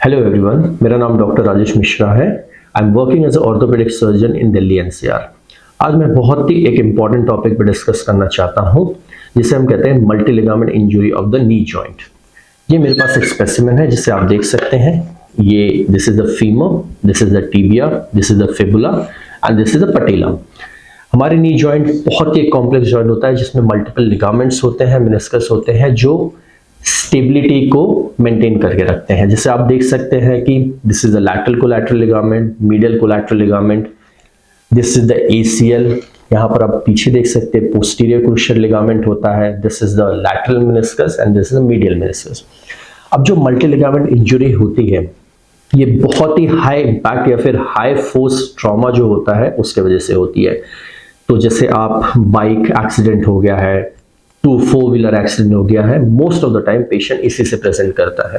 Hello everyone, मेरा नाम doctor Rajesh Mishra है। I am working as a orthopaedic surgeon in Delhi NCR. आज मैं बहुत ही एक इम्पॉर्टेंट टॉपिक पर डिस्कस करना चाहता हूं, जिसे हम कहते हैं multi ligament injury of the knee joint. ये मेरे पास एक स्पेसिमेन है जिसे आप देख सकते हैं। ये this is the femur, this is the tibia, this is the fibula and this is the patella. हमारे नी जॉइंट बहुत ही कॉम्प्लेक्स जॉइंट होता है जिसमें मल्टीपल लिगामेंट्स होते हैं, मेनिस्कस होते हैं, जो स्टेबिलिटी को मेंटेन करके रखते हैं। जैसे आप देख सकते हैं कि this is the lateral collateral ligament, medial collateral ligament, this is the ACL. यहाँ पर आप पीछे देख सकते हैं पोस्टीरियर क्रूशियल लिगामेंट होता है, this is the lateral meniscus and this is the medial meniscus. अब जो मल्टी लिगामेंट इंजरी होती है, ये बहुत ही हाई इम्पैक्ट या फिर हाई फोर्स ट्रॉमा जो होता है उसके वजह से होती है। तो जैसे आप बाइक एक्सीडेंट हो गया है, 4 व्हीलर एक्सीडेंट हो गया है, most of the time patient इसी से प्रेजेंट करता है।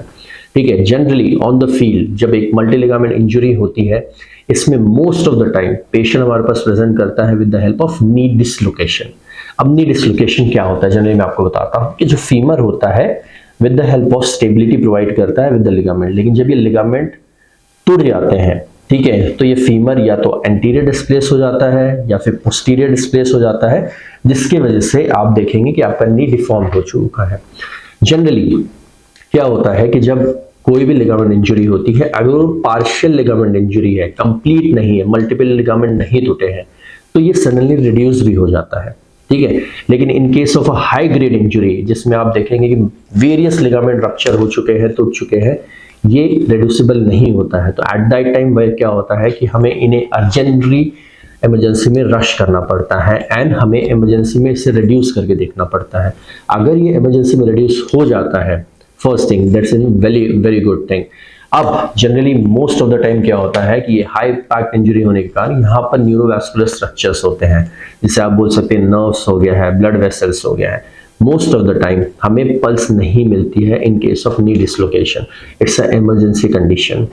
ठीक है, जनरली ऑन द फील्ड जब एक मल्टी लिगामेंट इंजरी होती है, इसमें most of the time patient हमारे पास प्रेजेंट करता है with the help of knee dislocation. अब नी डिसलोकेशन क्या होता है, जनरली मैं आपको बताता हूँ कि जो फीमर होता है with the help of stability provide करता है विद द लिगामेंट, लेकिन जब ये लिगामेंट टूट जाते हैं, ठीक है, तो ये फीमर या तो एंटीरियर डिस्प्लेस हो जाता है या फिर पोस्टीरियर डिस्प्लेस हो जाता है, जिसकी वजह से आप देखेंगे कि आपका नी डिफॉर्म हो चुका है। जनरली क्या होता है कि जब कोई भी लिगामेंट इंजरी होती है, अगर वो पार्शियल लिगामेंट इंजरी है, कंप्लीट नहीं है, मल्टीपल लिगामेंट नहीं टूटे हैं, तो ये सडनली रिड्यूस भी हो जाता है। ठीक है, लेकिन in case of a high grade injury जिसमें आप देखेंगे कि वेरियस लिगामेंट रप्चर हो चुके हैं, टूट चुके हैं, ये रिड्यूसिबल नहीं होता है। तो एट दैट टाइम वह क्या होता है कि हमें इन्हें अर्जेंटली इमरजेंसी में रश करना पड़ता है एंड हमें इमरजेंसी में इसे रिड्यूस करके देखना पड़ता है। अगर ये इमरजेंसी में रिड्यूस हो जाता है, first thing that's a very very good thing. अब generally most of the time क्या होता है कि ये हाई इम्पैक्ट इंजरी होने के कारण यहाँ पर न्यूरोवैस्कुलर स्ट्रक्चर्स होते हैं, जिसे आप बोल सकते हैं नर्व्स हो गया है, ब्लड वेसल्स हो गया है। मोस्ट ऑफ द टाइम हमें पल्स नहीं मिलती है in case of knee dislocation. It's a emergency condition.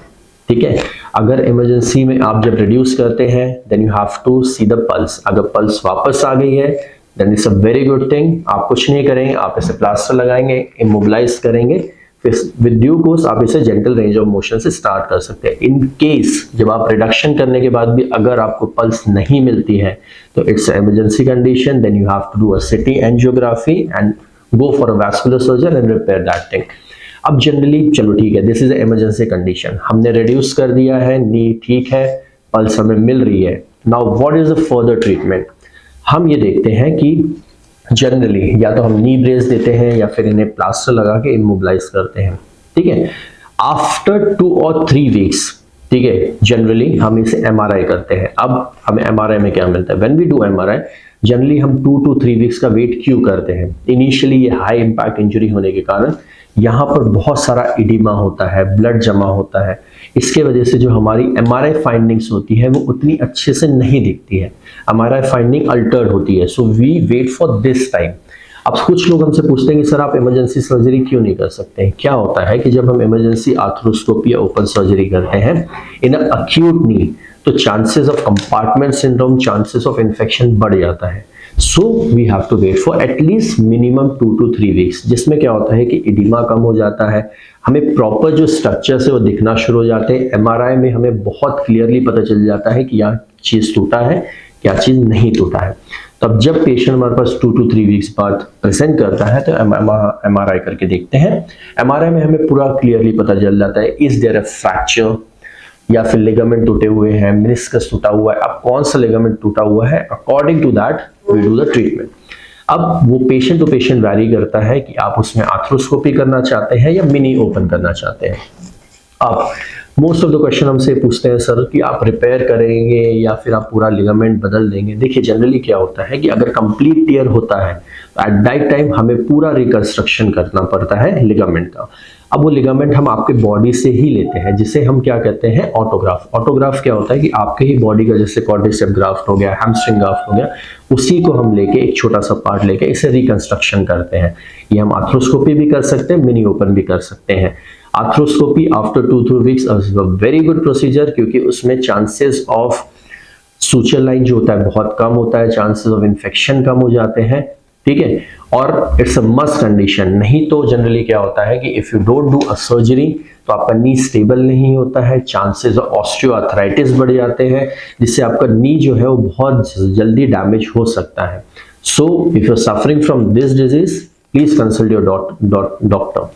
ठीक है, अगर इमरजेंसी में आप जब रिड्यूस करते हैं then you have to see the pulse. अगर पल्स वापस आ गई है then it's a very good thing. आप कुछ नहीं करेंगे, आप इसे प्लास्टर लगाएंगे, इमोबिलाइज करेंगे, फिर विद ड्यू कोर्स आप इसे जेंटल रेंज ऑफ मोशन से स्टार्ट कर सकते हैं। इन केस जब आप रिडक्शन करने के बाद भी अगर आपको पल्स नहीं मिलती है तो it's emergency condition, then you have to do a CT angiography and go for a vascular surgeon and repair that thing. अब जनरली चलो ठीक है, दिस इज इमरजेंसी कंडीशन, हमने रिड्यूस कर दिया है, नी ठीक है, पल्स हमें मिल रही है। Now what is the further treatment? हम ये देखते हैं कि जनरली या तो हम नी ब्रेस देते हैं या फिर इन्हें प्लास्टर लगा के इमोबिलाइज करते हैं। ठीक है, आफ्टर 2 और 3 वीक्स, ठीक है, जनरली हम इसे एमआरआई करते हैं। अब हमें एमआरआई में क्या मिलता है? When we do MRI generally हम 2 to 3 वीक्स का वेट क्यों करते हैं? इनिशियली ये हाई इंपैक्ट इंजरी होने के कारण यहाँ पर बहुत सारा इडिमा होता है, ब्लड जमा होता है। इसके वजह से जो हमारी एमआरआई फाइंडिंग्स होती है वो उतनी अच्छे से नहीं दिखती है, एमआरआई फाइंडिंग अल्टर्ड होती है। So we wait for this time. अब कुछ लोग हमसे पूछते हैं कि सर आप इमरजेंसी सर्जरी क्यों नहीं कर सकते हैं? क्या होता है कि जब हम इमरजेंसी आर्थ्रोस्कोपी या ओपन सर्जरी करते हैं इन अक्यूट नी, तो chances of compartment syndrome, chances of infection बढ़ जाता है। So we have to wait for at least minimum 2 to 3 weeks, जिसमें क्या होता है कि इडिमा कम हो जाता है, हमें प्रॉपर जो स्ट्रक्चर है वो दिखना शुरू हो जाते हैं। एमआरआई में हमें बहुत क्लियरली पता चल जाता है कि यहाँ चीज टूटा है, क्या चीज नहीं टूटा है। तब जब पेशेंट हमारे पास 2 to 3 वीक्स बाद प्रेजेंट करता है तो एमआरआई करके देखते हैं। एमआरआई में हमें पूरा क्लियरली पता चल जाता है इज देयर अ फ्रैक्चर या फिर लिगामेंट टूटे हुए हैं, मेनिस्कस टूटा हुआ है। अब कौन सा लिगामेंट टूटा हुआ है, according to that we do the treatment. अब वो पेशेंट टू पेशेंट वैरी करता है कि आप उसमें आर्थ्रोस्कोपी करना चाहते हैं या मिनी ओपन करना चाहते हैं। अब मोस्ट ऑफ द क्वेश्चन हमसे पूछते हैं सर कि आप रिपेयर करेंगे या फिर आप पूरा लिगामेंट बदल देंगे। देखिए जनरली क्या होता है कि अगर कंप्लीट टियर होता है तो एट दैट टाइम हमें पूरा रिकंस्ट्रक्शन करना पड़ता है लिगामेंट का। अब वो लिगामेंट हम आपके बॉडी से ही लेते हैं, जिसे हम क्या कहते हैं, ऑटोग्राफ। ऑटोग्राफ क्या होता है कि आपके ही बॉडी का, जैसे क्वाड्रिसेप ग्राफ्ट हो गया, हैमस्ट्रिंग ग्राफ्ट हो गया, उसी को हम लेके एक छोटा सा पार्ट लेके इसे रिकंस्ट्रक्शन करते हैं। ये हम आर्थ्रोस्कोपी भी कर सकते हैं, मिनी ओपन भी कर सकते हैं। Arthroscopy after 2 to 3 weeks is a very good procedure, क्योंकि उसमें चांसेस ऑफ सूचर लाइन जो होता है बहुत कम होता है, चांसेस ऑफ इन्फेक्शन कम हो जाते हैं। ठीक है। और इट्स अ मस्ट कंडीशन, नहीं तो जनरली क्या होता है कि if you don't do a surgery तो आपका नी स्टेबल नहीं होता है, चांसेस ऑफ ऑस्टियोआर्थराइटिस बढ़ जाते हैं, जिससे आपका नी जो है वो बहुत जल्दी डैमेज हो सकता है। So if you are suffering from this disease, please consult your doctor.